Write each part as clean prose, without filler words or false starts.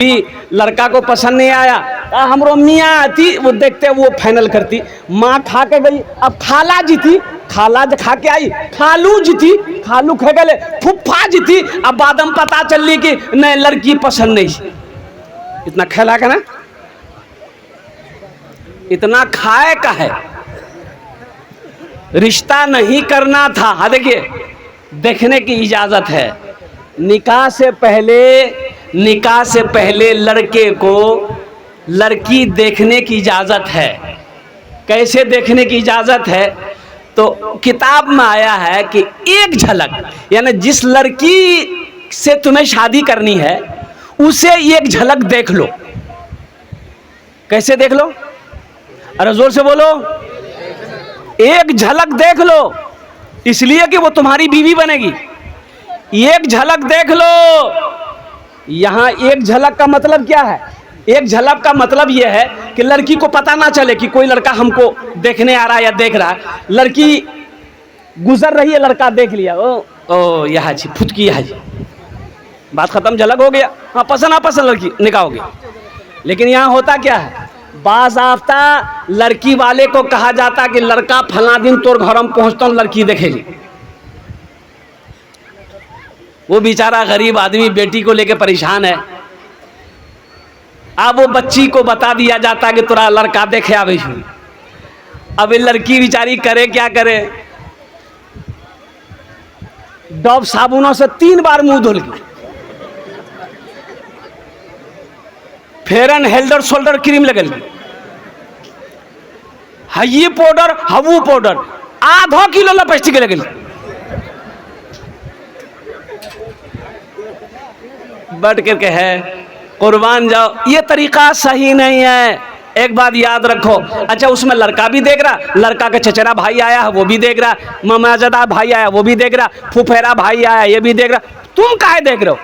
लड़का को पसंद नहीं आया, हमरो मियाँ आती, वो देखते वो फाइनल करती। माँ खा के गई, अब खाला जीती, खाला खा के आई, खालू जीती, खालू खा गए, फुफ्फा जीती। अब बाद में पता चली कि नहीं लड़की पसंद नहीं। इतना खेला का ना, इतना खाए का है, रिश्ता नहीं करना था। हाँ देखिए, देखने की इजाजत है। निकाह से पहले लड़के को लड़की देखने की इजाज़त है। कैसे देखने की इजाज़त है? तो किताब में आया है कि एक झलक, यानी जिस लड़की से तुम्हें शादी करनी है उसे एक झलक देख लो। कैसे देख लो? अरे जोर से बोलो। एक झलक देख लो, इसलिए कि वो तुम्हारी बीवी बनेगी। एक झलक देख लो। यहाँ एक झलक का मतलब क्या है? एक झलक का मतलब यह है कि लड़की को पता ना चले कि कोई लड़का हमको देखने आ रहा है या देख रहा है। लड़की गुजर रही है, लड़का देख लिया, ओ यहाँ जी फुटकी, यहाँ जी, बात खत्म, झलक हो गया। हाँ पसंद नापसंद लड़की निकाह हो गया। लेकिन यहाँ होता क्या है, बाज़ाफ्ता लड़की वाले को कहा जाता कि लड़का फला दिन तोर घर में पहुँचता हूँ, लड़की देखेगी। वो बेचारा गरीब आदमी बेटी को लेके परेशान है। अब वो बच्ची को बता दिया जाता कि तोरा लड़का देखे आवे। अब ये लड़की बेचारी करे क्या करे, डब साबुनों से 3 बार मुंह धुल गई, फेयर एंड हेल्डर शोल्डर क्रीम लगल, हई पाउडर हवू पाउडर, आधा किलो लिपस्टिक लगल। बढ़ करके है, कुर्बान जाओ। ये तरीका सही नहीं है। एक बात याद रखो। अच्छा, उसमें लड़का भी देख रहा, लड़का का चचेरा भाई आया है वो भी देख रहा, मामाजादा भाई आया वो भी देख रहा, फुफेरा भाई आया ये भी देख रहा। तुम काहे देख रहे हो?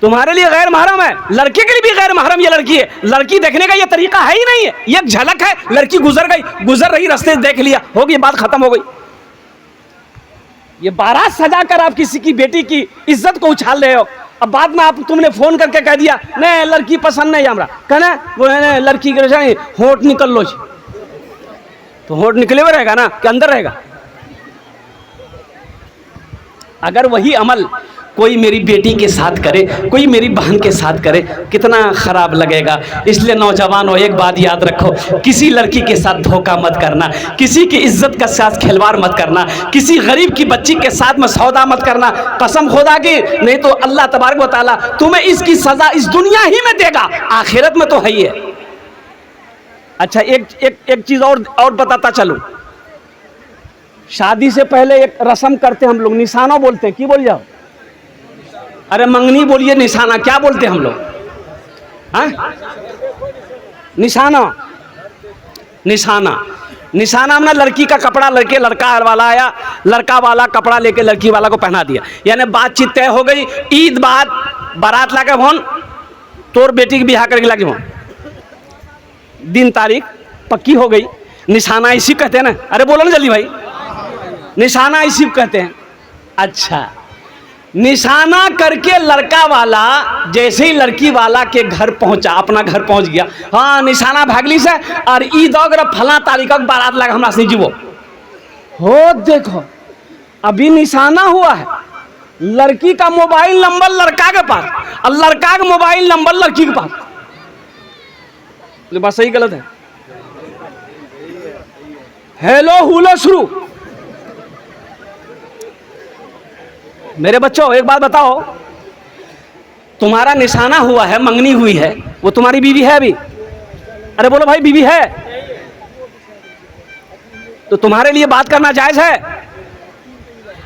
तुम्हारे लिए गैर महरम है, लड़के के लिए भी गैर महरम ये लड़की है। लड़की देखने का ये तरीका है ही नहीं है। ये एक झलक है, लड़की गुजर गई, गुजर रही रास्ते देख लिया, हो गई, बात खत्म हो गई। ये बारात सजा कर आप किसी की बेटी की इज्जत को उछाल रहे हो। अब बाद में आप तुमने फोन करके कह दिया नहीं लड़की पसंद नहीं हमरा, कहना वो लड़की के होंठ निकल लो, तो होंठ निकले हुए रहेगा ना कि अंदर रहेगा? अगर वही अमल कोई मेरी बेटी के साथ करे, कोई मेरी बहन के साथ करे, कितना ख़राब लगेगा। इसलिए नौजवानों एक बात याद रखो, किसी लड़की के साथ धोखा मत करना, किसी की इज्जत के साथ खिलवाड़ मत करना, किसी गरीब की बच्ची के साथ में सौदा मत करना। कसम खुदा की, नहीं तो अल्लाह तबारक व तआला तुम्हें इसकी सज़ा इस दुनिया ही में देगा, आखिरत में तो है ही है। अच्छा, एक चीज़ और बताता चलूँ। शादी से पहले एक रस्म करते हम लोग, निशाना बोलते हैं। की बोल जाओ? अरे मंगनी बोलिए, निशाना क्या बोलते हैं हम लोग? हाँ, निशाना। निशाना हमने लड़की का कपड़ा लड़के लड़का वाला आया, लड़का वाला कपड़ा लेके लड़की वाला को पहना दिया, यानी बातचीत तय हो गई। ईद बाद बारात लाके भोन तोर बेटी के बिहार करके लाके भोन, दिन तारीख पक्की हो गई। निशाना इसी कहते हैं ना? अरे बोलो ना जल्दी भाई, निशाना इसी कहते हैं। अच्छा, निशाना करके लड़का वाला जैसे ही लड़की वाला के घर पहुंचा, अपना घर पहुंच गया, हाँ निशाना भागली से और ईद अगर फला तारीख बारात लगा हमरा से जीवो हो। देखो अभी निशाना हुआ है, लड़की का मोबाइल नंबर लड़का के पास और लड़का का मोबाइल नंबर लड़की के पास। बात सही गलत है? हेलो हुलो शुरू। मेरे बच्चों एक बात बताओ, तुम्हारा निशाना हुआ है, मंगनी हुई है, वो तुम्हारी बीवी है अभी? अरे बोलो भाई, बीवी है तो तुम्हारे लिए बात करना जायज है?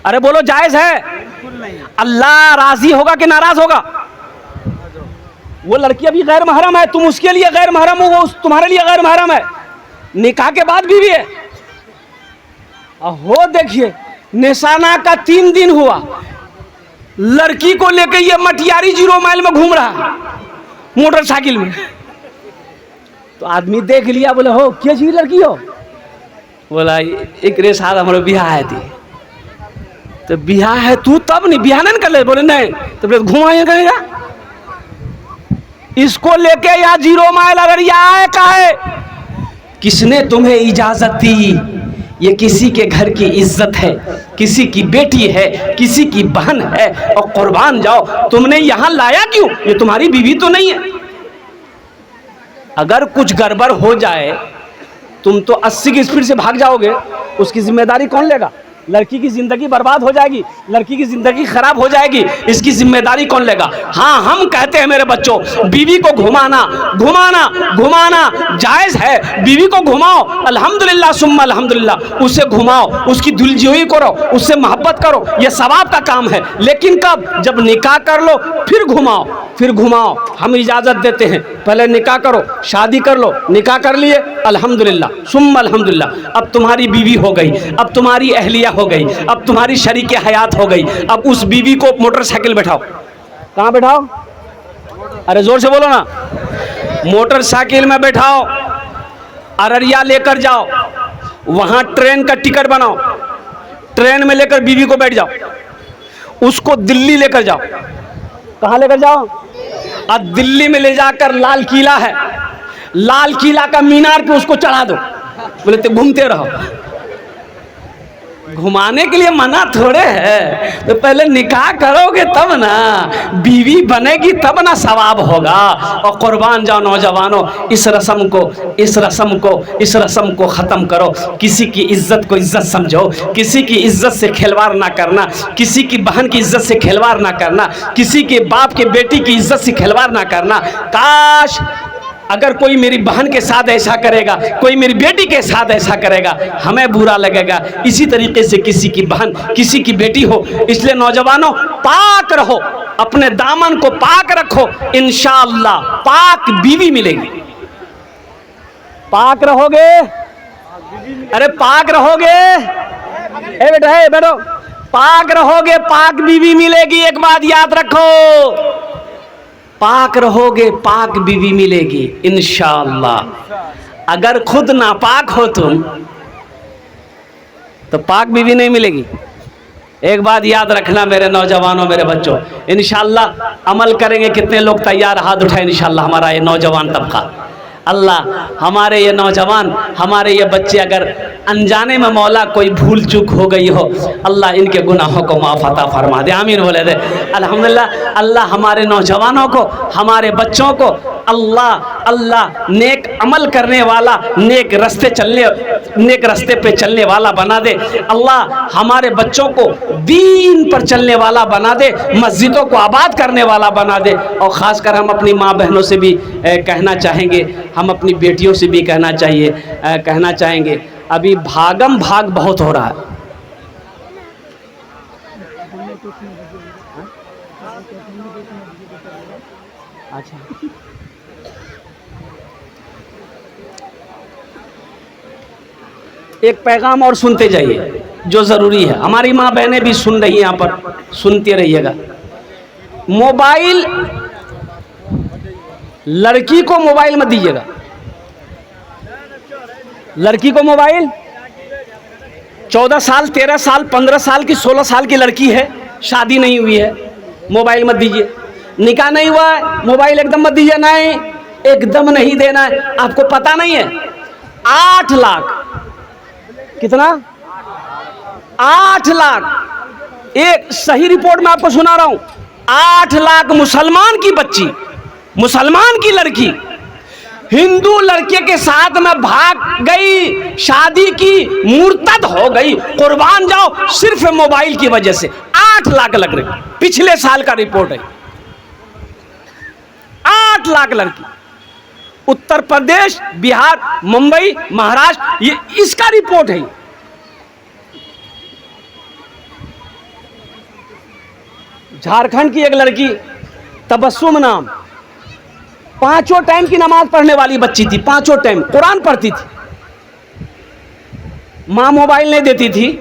अरे बोलो, जायज है? अल्लाह राजी होगा कि नाराज होगा? वो लड़की अभी गैर महरम है, तुम उसके लिए गैर महरम हो, वो तुम्हारे लिए गैर महरम है, निकाह के बाद बीवी है। हो देखिए, निशाना का 3 दिन हुआ, लड़की को लेके ये मटियारी 0 माइल में घूम रहा मोटरसाइकिल में। तो आदमी देख लिया, बोले हो क्या चीज लड़की हो? बोला एक रे साल हमारे बिहार है थी। तो बिहार है तू तब नहीं बिहार नहीं कर ले? बोले नहीं। तो बोले घुमाइए करेगा इसको लेके यहाँ 0 माइल अररिया आए काहे? किसने तुम्हें इजाजत दी? ये किसी के घर की इज्जत है, किसी की बेटी है, किसी की बहन है, और कुर्बान जाओ तुमने यहाँ लाया क्यों? ये तुम्हारी बीवी तो नहीं है। अगर कुछ गड़बड़ हो जाए तुम तो 80 की स्पीड से भाग जाओगे, उसकी जिम्मेदारी कौन लेगा? लड़की की जिंदगी बर्बाद हो जाएगी, लड़की की जिंदगी खराब हो जाएगी, इसकी जिम्मेदारी कौन लेगा? हाँ, हम कहते हैं मेरे बच्चों, बीवी को घुमाना जायज है। बीवी को घुमाओ, अल्हम्दुलिल्लाह सुम्मा अल्हम्दुलिल्लाह, उसे घुमाओ, उसकी दिलजोई करो, उससे मोहब्बत करो, यह सवाब का काम है। लेकिन कब? जब निकाह कर लो फिर घुमाओ। हम इजाजत देते हैं, पहले निकाह करो, शादी कर लो, निकाह कर लिए, अल्हम्दुलिल्लाह सुम्मा अल्हम्दुलिल्लाह, अब तुम्हारी बीवी हो गई, अब तुम्हारी अहलिया हो गई, अब तुम्हारी शरीके हयात हो गई। अब उस बीवी को मोटरसाइकिल बैठाओ। कहाँ बैठाओ? अरे जोर से बोलो ना। मोटरसाइकिल में बैठाओ, अररिया लेकर जाओ, वहां ट्रेन का टिकट बनाओ, ट्रेन में लेकर बीवी को बैठ जाओ, उसको दिल्ली लेकर जाओ। कहाँ लेकर जाओ? और दिल्ली में ले जाकर लाल किला है, लाल किला का मीनार पे उसको चढ़ा दो, बोले तो घूमते रहो। घुमाने के लिए मना थोड़े है, तो पहले निकाह करोगे तब ना, बीवी बनेगी तब ना सवाब होगा। और कुर्बान जाओ नौजवानों, इस रस्म को ख़त्म करो। किसी की इज्जत को इज्जत समझो, किसी की इज्जत से खिलवाड़ ना करना, किसी की बहन की इज्जत से खिलवाड़ ना करना, किसी के बाप के बेटी की इज्जत से खिलवाड़ ना करना। काश अगर कोई मेरी बहन के साथ ऐसा करेगा, कोई मेरी बेटी के साथ ऐसा करेगा, हमें बुरा लगेगा। इसी तरीके से किसी की बहन, किसी की बेटी हो। इसलिए नौजवानों, पाक रहो, अपने दामन को पाक रखो, इंशाअल्लाह पाक बीवी मिलेगी। पाक रहोगे, अरे पाक रहोगे, ए बेटा है बैठो, पाक रहोगे पाक बीवी मिलेगी। एक बात याद रखो, पाक रहोगे पाक बीवी मिलेगी इंशाअल्लाह। अगर खुद नापाक हो तुम तो पाक बीवी नहीं मिलेगी। एक बात याद रखना मेरे नौजवानों, मेरे बच्चों, इंशाअल्लाह अमल करेंगे। कितने लोग तैयार? हाथ उठाए इंशाअल्लाह। हमारा ये नौजवान तबका, अल्लाह हमारे ये नौजवान, हमारे ये बच्चे, अगर अनजाने में मौला कोई भूल चूक हो गई हो, अल्लाह इनके गुनाहों को माफ़ अता फरमा दे। आमीन बोले दे। अल्हम्दुलिल्लाह, अल्लाह हमारे नौजवानों को, हमारे बच्चों को अल्लाह नेक अमल करने वाला, नेक रास्ते पे चलने वाला बना दे। अल्लाह हमारे बच्चों को दीन पर चलने वाला बना दे, मस्जिदों को आबाद करने वाला बना दे। और ख़ासकर हम अपनी माँ बहनों से भी कहना चाहेंगे, हम अपनी बेटियों से भी कहना चाहेंगे, अभी भागम भाग बहुत हो रहा है। अच्छा, एक पैगाम और सुनते जाइए जो ज़रूरी है। हमारी माँ बहनें भी सुन रही हैं, यहाँ पर सुनते रहिएगा। मोबाइल, लड़की को मोबाइल मत दीजिएगा। लड़की को मोबाइल, 14 साल 13 साल 15 साल की 16 साल की लड़की है, शादी नहीं हुई है, मोबाइल मत दीजिए। निकाह नहीं हुआ है, मोबाइल एकदम मत दीजिए। नहीं, एकदम नहीं देना है। आपको पता नहीं है 8 लाख, कितना? 8 लाख, एक सही रिपोर्ट मैं आपको सुना रहा हूं, 8 लाख मुसलमान की बच्ची, मुसलमान की लड़की हिंदू लड़के के साथ में भाग गई, शादी की, मुर्तद हो गई। कुर्बान जाओ, सिर्फ मोबाइल की वजह से 8 लाख लग रही। पिछले साल का रिपोर्ट है, 8 लाख लड़की। उत्तर प्रदेश, बिहार, मुंबई, महाराष्ट्र, ये इसका रिपोर्ट है। झारखंड की एक लड़की, तबस्सुम नाम, 5 टाइम की नमाज पढ़ने वाली बच्ची थी, 5 टाइम कुरान पढ़ती थी। माँ मोबाइल नहीं देती थी।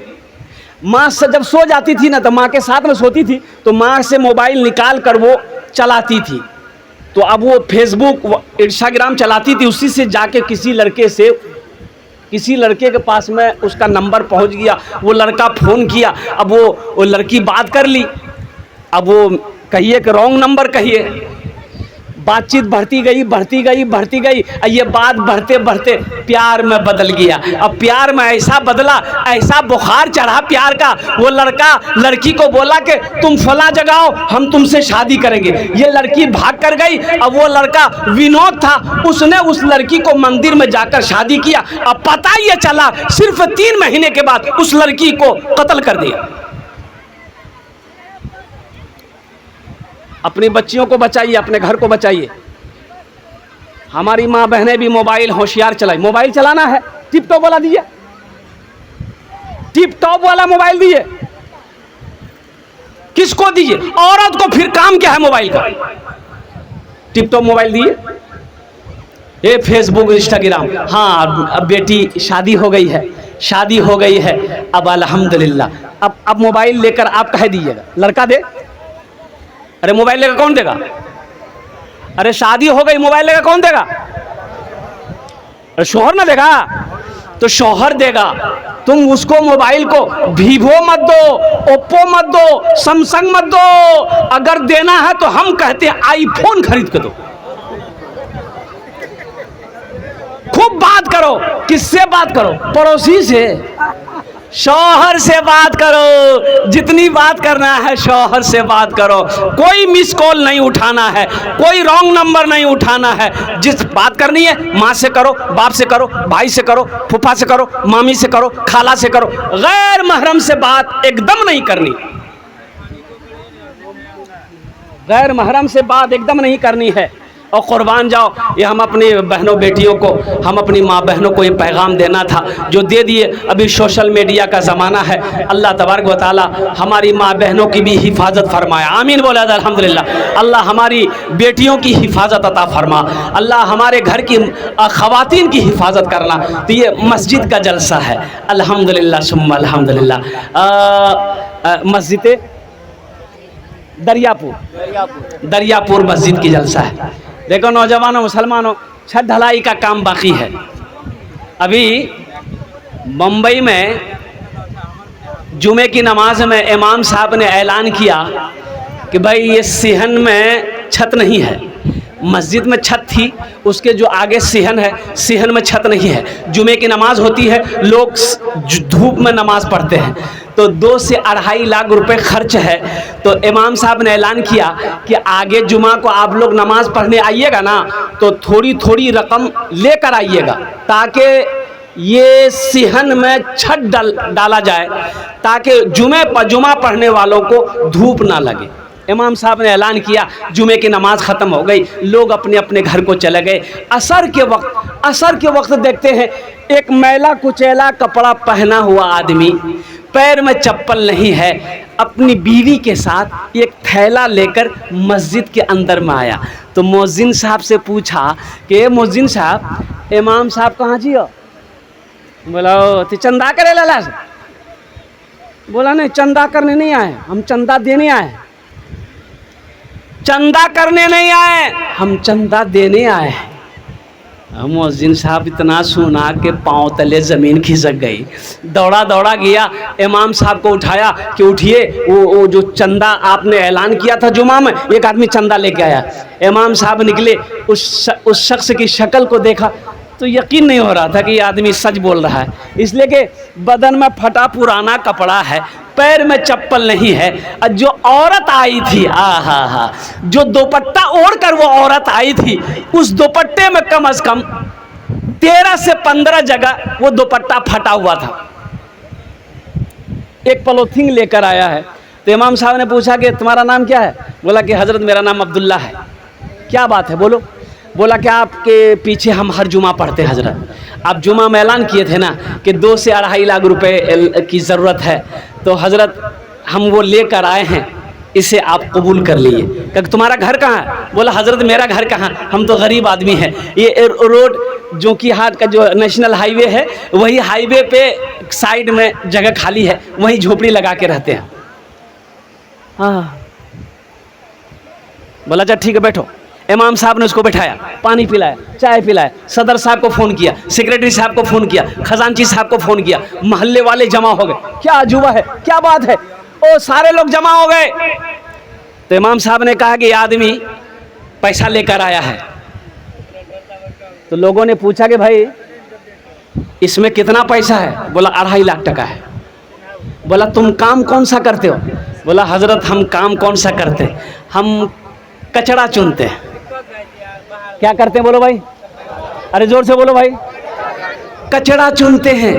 माँ से जब सो जाती थी ना, तो माँ के साथ में सोती थी, तो माँ से मोबाइल निकाल कर वो चलाती थी। तो अब वो फेसबुक, इंस्टाग्राम चलाती थी, उसी से जाके किसी लड़के के पास में उसका नंबर पहुंच गया। वो लड़का फ़ोन किया, अब वो लड़की बात कर ली। अब वो कहिए कि रॉन्ग नंबर कहिए, बातचीत बढ़ती गई बढ़ती गई बढ़ती गई, ये बात बढ़ते बढ़ते प्यार में बदल गया। अब प्यार में ऐसा बदला, ऐसा बुखार चढ़ा प्यार का, वो लड़का लड़की को बोला कि तुम फला जगह आओ, हम तुमसे शादी करेंगे। ये लड़की भाग कर गई। अब वो लड़का विनोद था, उसने उस लड़की को मंदिर में जाकर शादी किया। अब पता ये चला सिर्फ 3 महीने के बाद उस लड़की को कत्ल कर दिया। अपनी बच्चियों को बचाइए, अपने घर को बचाइए। हमारी माँ बहनें भी मोबाइल होशियार चलाए। मोबाइल चलाना है, टिप टॉप वाला दिए, टिप टॉप वाला मोबाइल दिए। किसको दिए? औरत को। फिर काम क्या है मोबाइल का? टिप टॉप मोबाइल दिए, ये फेसबुक इंस्टाग्राम। हाँ, अब बेटी शादी हो गई है, शादी हो गई है, अब अल्हम्दुलिल्लाह। अब मोबाइल लेकर आप कहे दीजिएगा, लड़का दे? अरे मोबाइल लेकर कौन देगा? अरे शादी हो गई, मोबाइल लेकर कौन देगा? अरे शौहर ना देगा, तो शौहर देगा। तुम उसको मोबाइल को वीवो मत दो, ओप्पो मत दो, सैमसंग मत दो। अगर देना है तो हम कहते हैं आईफोन खरीद के दो। खूब बात करो। किससे बात करो? पड़ोसी से, शौहर से बात करो। जितनी बात करना है शौहर से बात करो। कोई मिस कॉल नहीं उठाना है, कोई रॉन्ग नंबर नहीं उठाना है। जिस बात करनी है माँ से करो, बाप से करो, भाई से करो, फूफा से करो, मामी से करो, खाला से करो। गैर महरम से बात एकदम नहीं करनी, गैर महरम से बात एकदम नहीं करनी है। और कुर्बान जाओ, ये हम अपनी बहनों बेटियों को, हम अपनी माँ बहनों को ये पैगाम देना था जो दे दिए। अभी सोशल मीडिया का ज़माना है। अल्लाह तबारक व तआला हमारी माँ बहनों की भी हिफाजत फरमाया। आमीन बोला जाए अल्हम्दुलिल्लाह। अल्लाह हमारी बेटियों की हिफाजत अता फरमा। अल्लाह हमारे घर की ख़वातीन की हिफाजत करना। तो ये मस्जिद का जलसा है अल्हम्दुलिल्लाह सुम्मा अल्हम्दुलिल्लाह। मस्जिद दरियापुर मस्जिद की जलसा है। देखो नौजवानों, मुसलमानों, छत ढलाई का काम बाकी है। अभी मुंबई में जुमे की नमाज में इमाम साहब ने ऐलान किया कि भाई ये सिहन में छत नहीं है। मस्जिद में छत थी, उसके जो आगे सिहन है, सिहन में छत नहीं है। जुमे की नमाज होती है, लोग धूप में नमाज पढ़ते हैं, तो 2 से 2.5 लाख रुपए खर्च है। तो इमाम साहब ने ऐलान किया कि आगे जुमा को आप लोग नमाज पढ़ने आइएगा ना, तो थोड़ी थोड़ी रकम लेकर आइएगा, ताकि ये सिहन में छत डाला जाए, ताकि जुमा पढ़ने वालों को धूप ना लगे। इमाम साहब ने ऐलान किया, जुमे की नमाज ख़त्म हो गई, लोग अपने अपने घर को चले गए। असर के वक्त देखते हैं एक मैला कुचैला कपड़ा पहना हुआ आदमी, पैर में चप्पल नहीं है, अपनी बीवी के साथ एक थैला लेकर मस्जिद के अंदर में आया। तो मुअज्जिन साहब से पूछा कि मुअज्जिन साहब, इमाम साहब कहाँ जी हो? बोला तो चंदा करे लाला से। बोला नहीं, चंदा करने नहीं आए, हम चंदा देने आए। चंदा करने नहीं आए, हम चंदा देने आए हैं। मुअज्जिन साहब इतना सुना कि पाँव तले ज़मीन खिसक गई। दौड़ा गया, इमाम साहब को उठाया कि उठिए, वो जो चंदा आपने ऐलान किया था जुमा में, एक आदमी चंदा लेके आया। इमाम साहब निकले, उस शख्स की शक्ल को देखा तो यकीन नहीं हो रहा था कि ये आदमी सच बोल रहा है, इसलिए कि बदन में फटा पुराना कपड़ा है, पैर में चप्पल नहीं है। और जो औरत आई थी, हा, जो दुपट्टा ओढ़ कर वो औरत आई थी, उस दुपट्टे में कम से कम 13 से 15 जगह वो दुपट्टा फटा हुआ था। एक पॉलीथीन लेकर आया है। तो इमाम साहब ने पूछा कि तुम्हारा नाम क्या है? बोला कि हज़रत मेरा नाम अब्दुल्ला है। क्या बात है, बोलो। बोला कि आपके पीछे हम हर जुमा पढ़ते हैं हज़रत, आप जुमा में ऐलान किए थे ना कि 2 से 2.5 लाख रुपए की ज़रूरत है, तो हज़रत हम वो लेकर आए हैं, इसे आप कबूल कर लिए। क्योंकि तुम्हारा घर कहाँ है? बोला हज़रत मेरा घर कहाँ, हम तो गरीब आदमी हैं। ये रोड जो कि हाथ का जो नेशनल हाईवे है, वही हाईवे पे साइड में जगह खाली है, वहीं झोपड़ी लगा के रहते हैं। हाँ, बोला अच्छा ठीक है बैठो। इमाम साहब ने उसको बैठाया, पानी पिलाया, चाय पिलाया, सदर साहब को फ़ोन किया, सेक्रेटरी साहब को फ़ोन किया, खजांची साहब को फ़ोन किया, मोहल्ले वाले जमा हो गए। क्या अजूबा है, क्या बात है, ओ सारे लोग जमा हो गए। तो इमाम साहब ने कहा कि आदमी पैसा लेकर आया है। तो लोगों ने पूछा कि भाई इसमें कितना पैसा है? बोला 2.5 लाख टका है। बोला तुम काम कौन सा करते हो? बोला हजरत हम काम कौन सा करते हैं, हम कचरा चुनते हैं। क्या करते हैं बोलो भाई, अरे जोर से बोलो भाई। कचरा चुनते हैं,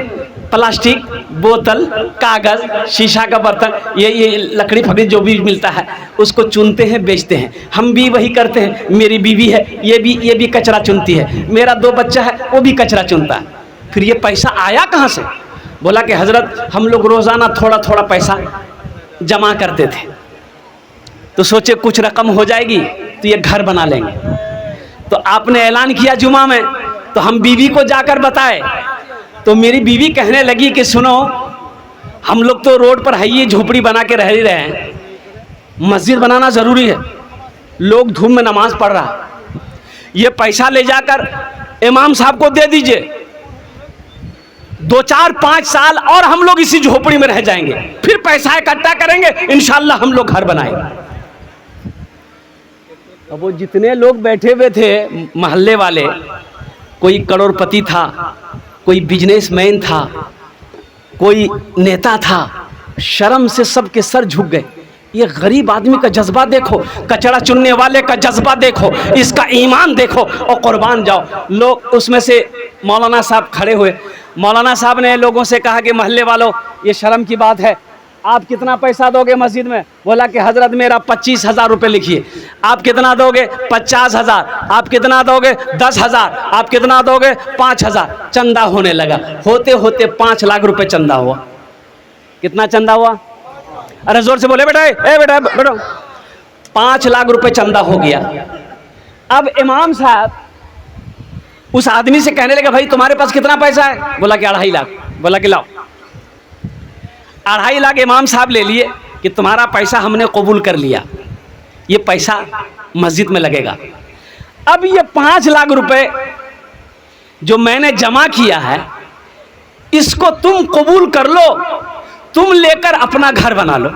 प्लास्टिक, बोतल, कागज, शीशा का बर्तन, ये लकड़ी फकड़ी जो भी मिलता है उसको चुनते हैं, बेचते हैं। हम भी वही करते हैं। मेरी बीवी है, ये भी कचरा चुनती है। मेरा 2 बच्चा है, वो भी कचरा चुनता है। फिर ये पैसा आया कहाँ से? बोला कि हजरत हम लोग रोज़ाना थोड़ा थोड़ा पैसा जमा करते थे, तो सोचे कुछ रकम हो जाएगी तो ये घर बना लेंगे। तो आपने ऐलान किया जुमा में, तो हम बीवी को जाकर बताए। तो मेरी बीवी कहने लगी कि सुनो, हम लोग तो रोड पर है, ये झोपड़ी बना के रह ही रहे हैं, मस्जिद बनाना ज़रूरी है, लोग धूम में नमाज पढ़ रहा, ये पैसा ले जाकर इमाम साहब को दे दीजिए, 2, 4, 5 साल और हम लोग इसी झोपड़ी में रह जाएंगे, फिर पैसा इकट्ठा करेंगे, इंशाल्लाह हम लोग घर बनाएंगे। अब वो जितने लोग बैठे हुए थे मोहल्ले वाले, कोई करोड़पति था, कोई बिजनेसमैन था, कोई नेता था, शर्म से सबके सर झुक गए। ये गरीब आदमी का जज्बा देखो, कचरा चुनने वाले का जज्बा देखो, इसका ईमान देखो और कुर्बान जाओ। लोग उसमें से मौलाना साहब खड़े हुए। मौलाना साहब ने लोगों से कहा कि मोहल्ले वालों, ये शर्म की बात है, आप कितना पैसा दोगे मस्जिद में? बोला कि हजरत मेरा 25,000 रुपये लिखिए। आप कितना दोगे? 50,000। आप कितना दोगे? 10,000। आप कितना दोगे? 5,000। चंदा होने लगा, होते होते 5 लाख रुपए चंदा हुआ। कितना चंदा हुआ? अरे जोर से बोले बेटा, बेटा बैठो। 5 लाख रुपए चंदा हो गया। अब इमाम साहब उस आदमी से कहने लगे, भाई तुम्हारे पास कितना पैसा है? बोला कि 2.5 लाख। बोला कि लाओ। 2.5 लाख इमाम साहब ले लिए कि तुम्हारा पैसा हमने कबूल कर लिया, ये पैसा मस्जिद में लगेगा। अब ये 5 लाख रुपए जो मैंने जमा किया है, इसको तुम कबूल कर लो, तुम लेकर अपना घर बना लो।